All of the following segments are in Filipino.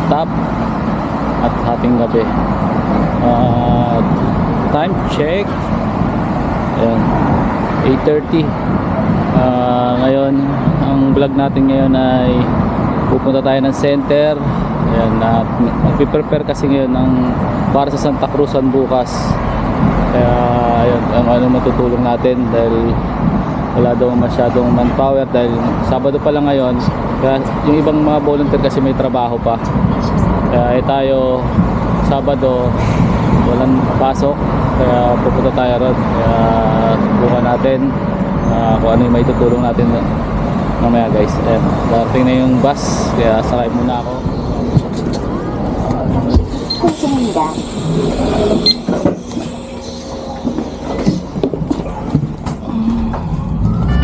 stop at hating gabi. Time check, ayan, 8:30. Ngayon ang vlog natin ngayon ay pupunta tayo ng center. Ayan, at nagpiprepare kasi ngayon para sa Santa Cruzan bukas. Kaya ayun, ang ano matutulong natin dahil wala daw masyadong manpower dahil Sabado pa lang ngayon. Kaya yung ibang mga volunteer kasi may trabaho pa. Kaya tayo Sabado walang pasok, kaya pupunta tayo ron. Kaya subukan natin kung ano yung may tutulong natin mamaya guys. Ayan, darating na yung bus, kaya sakay muna ako. 고맙습니다.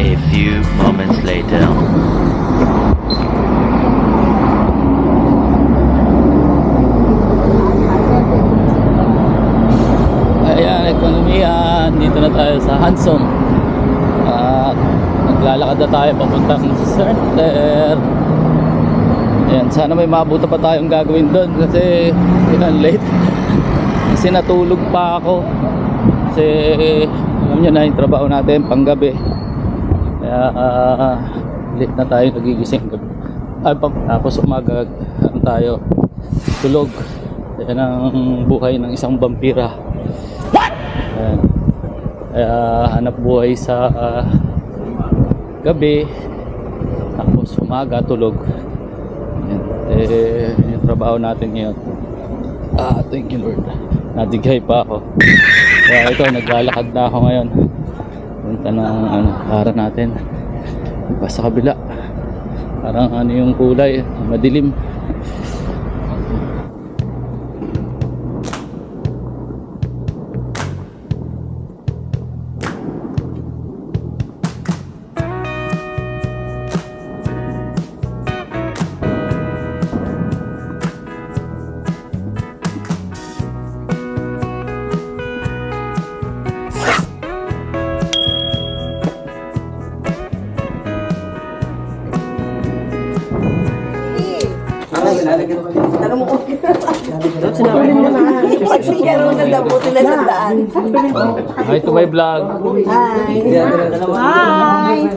A few moments later. Ayan, ekonomiya, dito na tayo sa Hanson. Naglalakad na tayo papuntang center. Ayan, sana may mabuta pa tayong gagawin doon kasi yun, late. Kasi natulog pa ako. Kasi alam nyo na yung trabaho natin panggabi. Kaya late na tayo nagigising. Tapos umaga tayo tulog. Yan ang buhay ng isang vampira. Ayan. Kaya hanap buhay sa gabi, tapos umaga tulog. Yung trabaho natin ngayon. Thank you Lord, nadigay pa ako. Kaya ito, naglalakad na ako ngayon punta ng para natin pa sa kabila. Parang ano yung kulay, madilim. Pagsigaro ng dabuti na sa daan. Hi to my vlog. Hi. Hi.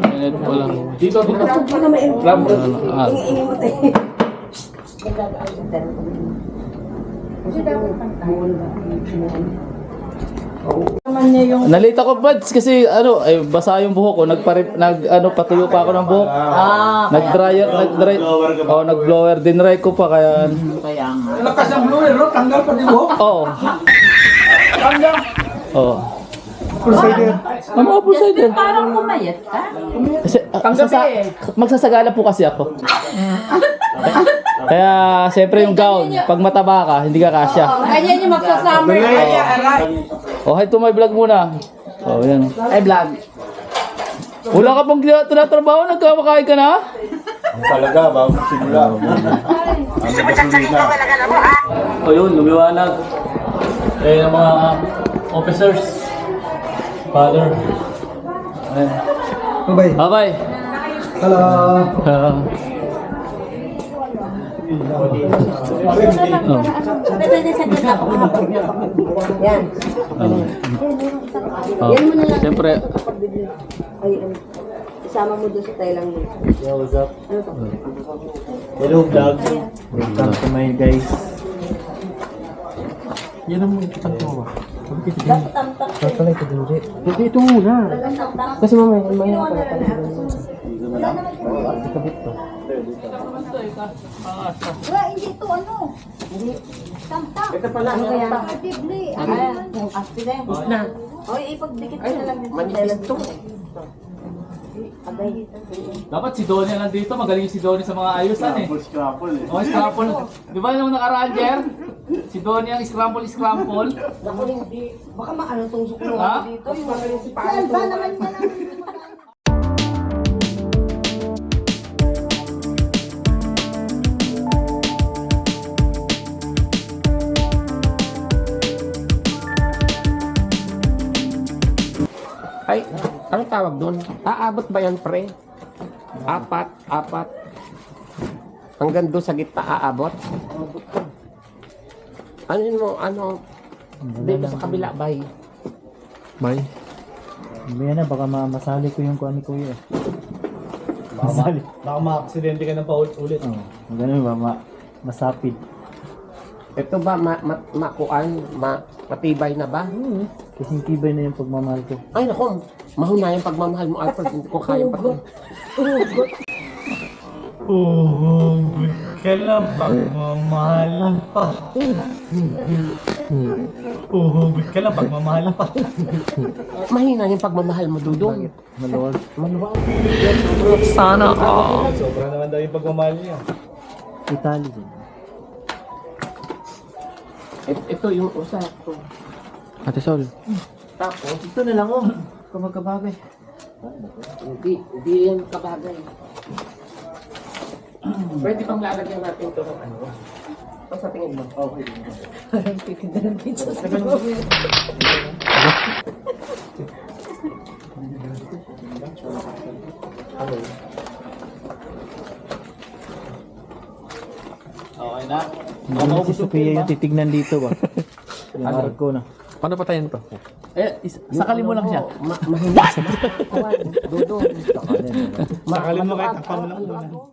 Minute po lang. Dito. Ingi mo tayo. Nalita ko buds kasi basa yung buhok ko, patuyo pa ako ng buhok. Nag-blower din ko pa kaya. Lakas ang blower, no? Tanggal pa din buhok. Oo. Tanggal. Oo. Full cider. Ano po sa ito? Parang kumayat ka. Kasi magsasagala po kasi ako. Kaya siyempre yung gown, pag mataba ka, hindi ka kasya. Ganyan yung magsasummer. Oh, hi to my vlog muna. Oh, yan. Ay, vlog. Wala ka pang tinatrabaho, nagkamakain ka na? Talaga, bago simula. Ang gasolina. O yun, lumiwanag. Ng mga officers. Father. Ayan. Bye-bye. Bye-bye. Hello. Yan. Yan mo na lang. Siyempre. Ay, isama mo doon sa Thailand mo. Yo, what's up? Hello, vlog. Welcome to my guys. Yan ang mga kitang ko ba? Dapat tamtak. Pala ito din rin. Ito muna. Kasi mamaya pala Wala, hindi ito ano. Tamtak. Ito pala. Ano kaya? Tibli. Yung aspirin. Na. Oy, ipagdikit mo na lang dito sa Thailand mo. Agay. Dapat si Donnie nandito, magaling si Donnie sa mga ayusan eh. Scrapple eh. Oh, scramble. Di ba nung nakaraan, Jer? Si Donnie ang scramble. Naku, hindi. Baka maano tong suko Ha? dito. Yung mga si Yan ba naman yan ang Ay, anong tawag doon? Aabot ba yan, pre? Apat. Hanggang doon sa gitna aabot. Ano yun mo, dito sa kabila, bay. Bay. Hindi na, baka masali ko yung kuha ni Kuya. Baka ma-aksidente ka ng paulit-ulit. Oo, ganun ba, masapid. Ito ba, matibay na ba? Kasing tibay na yung pagmamahal ko. Ay, naku, mahuna yung pagmamahal mo, Alfred. Hindi ko kaya pa. Kailan pagmamahalan pa? Uhugit ka lang pagmamahalan pa. Mahina yung pagmamahal mo, Dudong. Maluwag. Maluwag. Sobra naman daw yung pagmamahal niya. Italy din. Ito yung usap ko. Ate Sol. Tapos, Ito na lang oh. Kung magkabagay. hindi yan kabagay. Pwede pang lalagyan natin ito ng ano. Sa tingin mo? Okay. Parang titinda ng pizza sa Okay na. Hindi si Sophia yung titignan dito ba? Yung arko na. Paano patayin to? Sakali mo lang siya. Mahina. Dudong. Sakalin mo kahit takpan mo lang muna.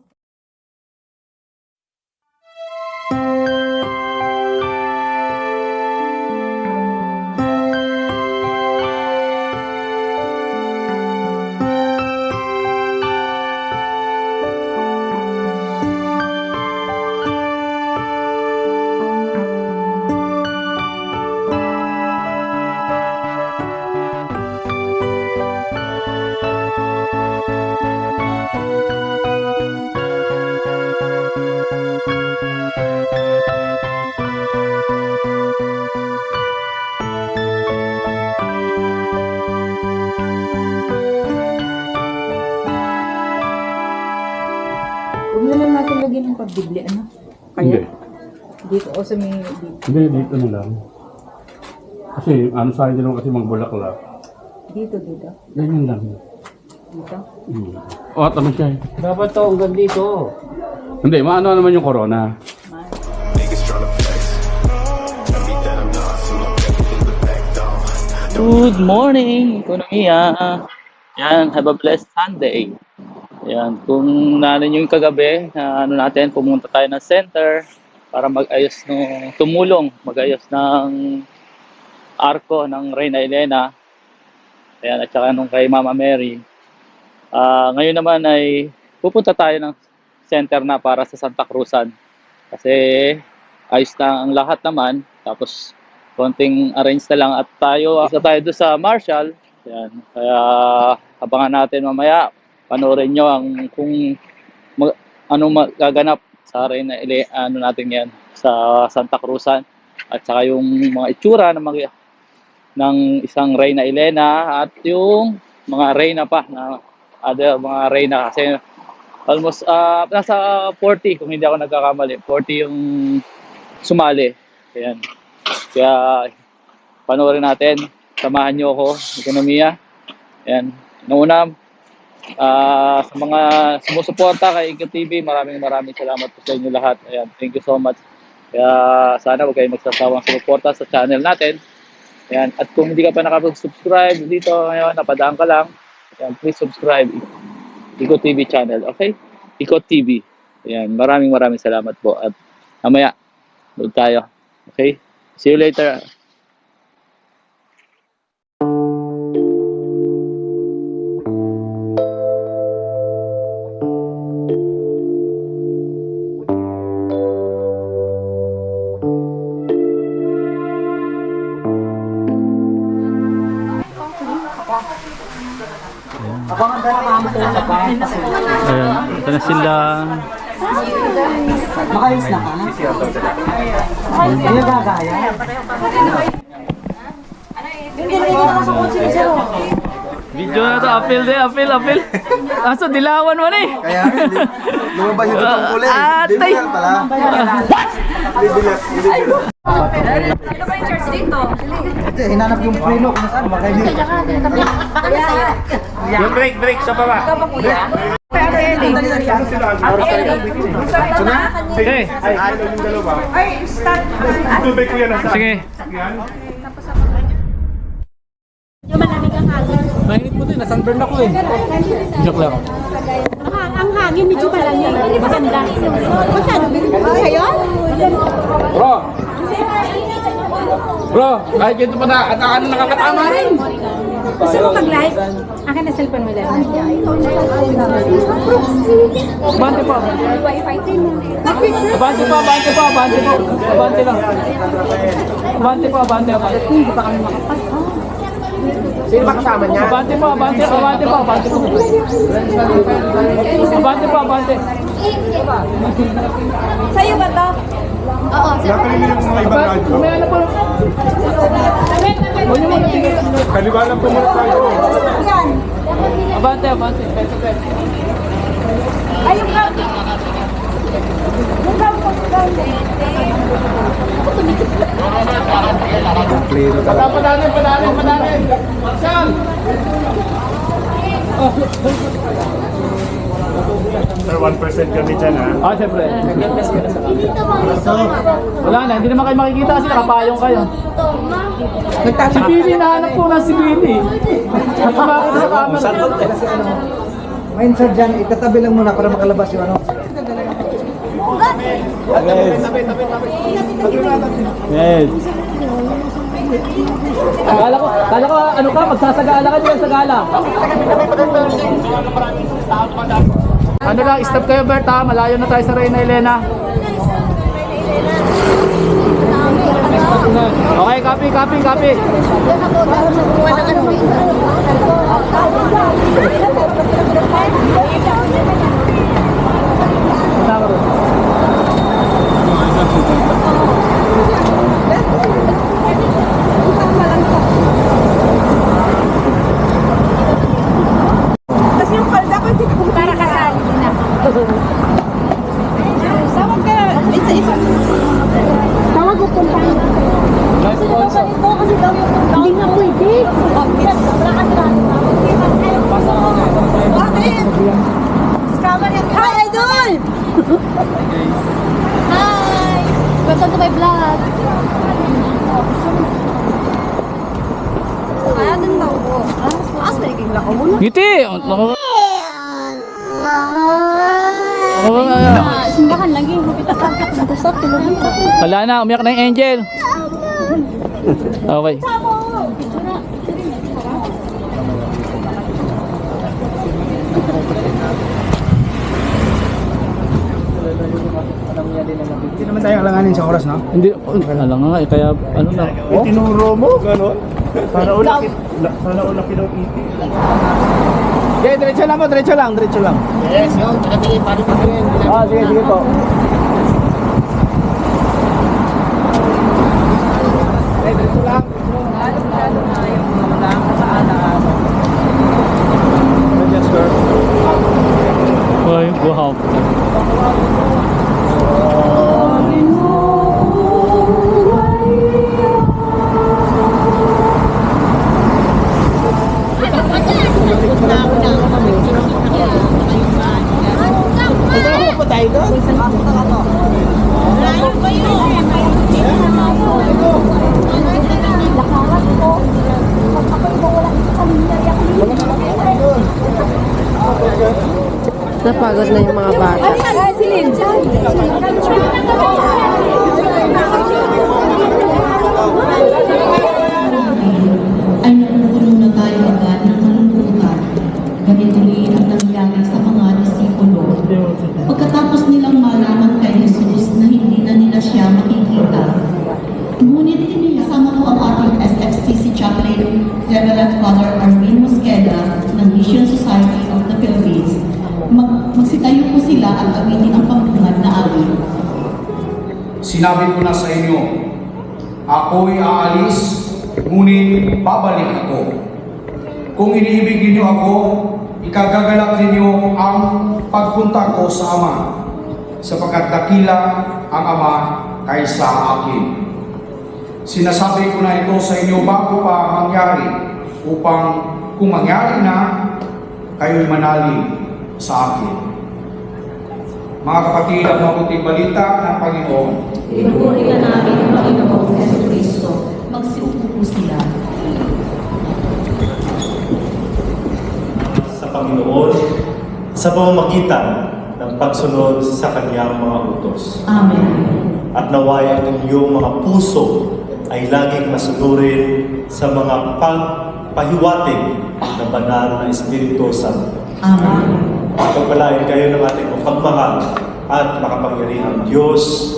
Huwag na lang natin lagyan ng pabibli, ano? Kaya? Dito o sa may dito. Hindi, dito na lang. Kasi ano sa akin din kasi magbulaklak. Dito. Ganyan lang. Dito. O, tama siya eh. Dapat to hanggang dito. Hindi, maano naman yung corona. Good morning, ekonomiya. Yan, have a blessed Sunday. Yan, kung naanin nyo yung kagabi, natin, pumunta tayo ng center para mag-ayos mag-ayos ng arko ng Reyna Elena. Ayan, at saka nung kay Mama Mary. Ngayon naman ay pupunta tayo ng center na para sa Santa Cruzan. Kasi ayos na ang lahat naman. Tapos konting arrange na lang at isa tayo doon sa Marshall. Ayan, kaya abangan natin mamaya. Panoorin nyo anong magaganap sa Reyna Elena, natin yan sa Santa Cruzan. At saka yung mga itsura ng isang Reyna Elena at yung mga Reyna pa na mga Reyna kasi almost nasa 40 kung hindi ako nagkakamali, 40 yung sumali. Ayan. Kaya panoorin natin, samahan nyo ako, ekonomiya. Ayan. Nauna, sa mga sumusuporta kay Iko TV, maraming salamat po sa inyo lahat. Ayan, thank you so much. Kaya sana huwag kayong magsasawang sumuporta sa channel natin. Ayan, at kung hindi ka pa nakapag-subscribe dito ngayon, napadaan ka lang, ayan, please subscribe Iko TV channel, okay? Iko TV. Ayan, maraming salamat po. At mamaya, doon tayo. Okay? See you later. Ayan, ito na sila. Makalis na ka? Hindi gagaya. Video na to, apil. Aso, dilawan mo ni. Kaya hindi. Lumabas yung totoong kulay. Atay! Pala. Sino ba yung church dito? Hinanap yung preno kung saan. Baka hindi. Yung break sa baba. Ikaw ba kuya? Sige. Tubig ko yan nasa. Sige. Yung malamig ang hangin. Mainit mo din, nasunburn ako eh. Joke lang. Ang hangin, medyo malamig. Maganda. Magkano? Ngayon? Bro, kahit ito pa na, at ano nakakatama rin. Gusto mo mag-live? Akin na cellphone mo lang. Abante pa. Abante pa, abante pa, abante pa. Abante lang. Abante pa, abante, abante. Hindi pa kami makapas. Sino ba kasama niya? Abante pa, abante, abante pa, abante pa. Abante pa, abante. Sa'yo ba to? Oo, sa'yo. May ano pa. Huwag niyo muna tingin. Kaliwa lang po muna tayo. Abante, abante. Peso, peso. Ayun ka. Yung gampo, Padanin, padanin, padanin. Saan? Sir, 1% kami dyan ha. Ah, siyempre. Wala na, hindi naman kayo makikita kasi nakapayong kayo. Si Billy, nahanap po na si Billy. Nakamakita sa camera. May insert dyan, itatabi lang muna para makalabas yung ano. Yes. Kala ko ano ka, magsasagala ka dyan sa gala. Ano lang, stop kayo Bert ha, malayo na tayo sa Reyna Elena. Okay, copy, copy, copy. Tapos yung palda ko, hindi ko para kasali na. Tawag ka, isa-isa. Tawag ko kung paano. Nice sponsor. kasi daw yung hindi nga pwede. Bakit? Scammer yan. Hi, Idol! Hi! Welcome to my vlog. Kaya din daw ko. Mas maliging lako mo na. Ngiti! Simbahan lagi. Basta tulungan ko. Wala na, umiyak na yung angel. Okay. Hindi naman tayo alanganin sa oras, no? Hindi, alam nga eh, kaya ano na. Oh? Tinuro mo, gano'n? Sana ulaki daw iti. Okay, diretso lang po, diretso lang, diretso lang. Yes, yun. Pinabili pa rin pa rin. Ah, sige, sige po. Okay, diretso lang. Just sir. Ay, wow. Ito po tayo doon. Lakaran ko. Pag ako iba wala sa pamilya. Napagod na yung mga bata. Ay, si Lynn. Ay napupuno na tayo agad ng kalungkutan. Ganito rin ang nangyari sa mga disipulo. Pagkatapos nilang malaman kay Jesus na hindi na nila siya makikita. Ngunit kasama ko ang ating SFCC Chaplain, Reverend Father Arvin Mosqueda ng Mission Society of the Philippines. Magsitayo po sila at awitin ang pambungad na awit. Sinabi ko na sa inyo, ako'y aalis, ngunit babalik ako. Kung iniibig ninyo ako, ikagagalak ninyo ang pagpunta ko sa Ama, sapagkat dakila ang Ama kaysa akin. Sinasabi ko na ito sa inyo bago pa mangyari, upang kung mangyari na, kayo'y manalig sa akin. Mga kapatid, ang mabuting balita ng Panginoon. Pinupuri ka namin, Panginoong Jesucristo. Magsiupo po sila. Sa Panginoon, sa pamamagitan ng pagsunod sa Kanyang mga utos. Amen. At naway ang inyong mga puso ay laging masunurin sa mga pagpahiwatig ng banal na Espiritu Santo. Amen. Pagpalain kayo ng ating mapagmahal at makapangyarihang Diyos,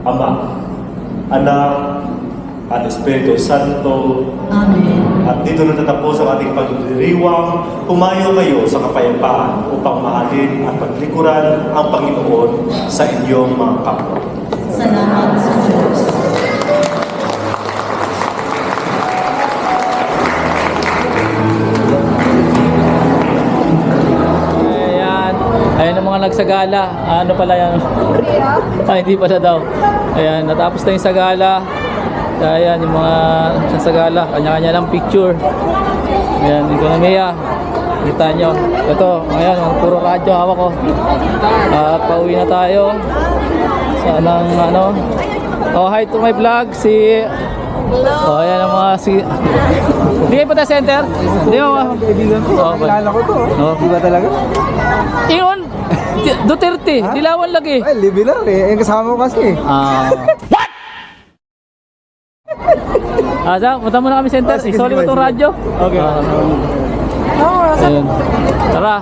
Ama, Anak, at Espiritu Santo. Amen. At dito natatapos ang ating pagdiriwang. Pumayo kayo sa kapayapaan upang mahalin at paglikuran ang Panginoon sa inyong mga kapwa. Salamat sa Diyos. Ayan. Ayan ang mga nagsagala. Ano pala yan? Ay, hindi pala daw. Ayan, natapos na yung sagala. Ayan, yung mga nagsagala. Kanya-kanya lang picture. Ayan, ekonomiya. Kita nyo. Ito, ayan, puro radyo hawak ko. Pauwi na tayo. Sanang ano. Oh, hi to my vlog. Oh, ayan ang mga Hindi kayo punta center? Hindi mo. Kaibigan ko, kilala ko to. Oh. Di ba talaga? Iyon! Duterte, dilawan lagi. Ay, libi lang eh. Yung kasama ko kasi. What? Asa, punta muna kami center. Sige, Isoli mo sige, itong sige. radyo. Okay. Ayun. Tara.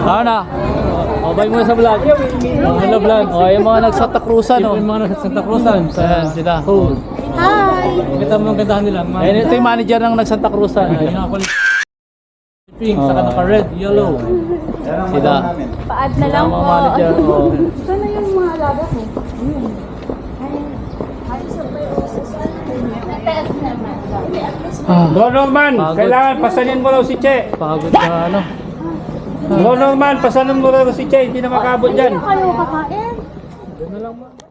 Ano na? O, bye muna sa vlog. Hello vlog. O, yung mga nagsanta Cruzan. Yung mga nagsanta Cruzan. Ayan sila. Hi! Kita mo ang gandahan nila. Ayun, ito yung manager ng nagsanta Cruzan. Ayun ang pink, saka naka-red, yellow. Sila. Paad na lang Mga po. manager. O. Saan na yung mga alaga ko? Ayos na ba yung Nataas naman. Bro Norman, Pagod. kailangan pasanin mo raw si Che. Pagod na ano. Bro Norman, pasanin mo raw si Che, hindi na makabot Hindi dyan. na kayo kakain. Doon na lang ma.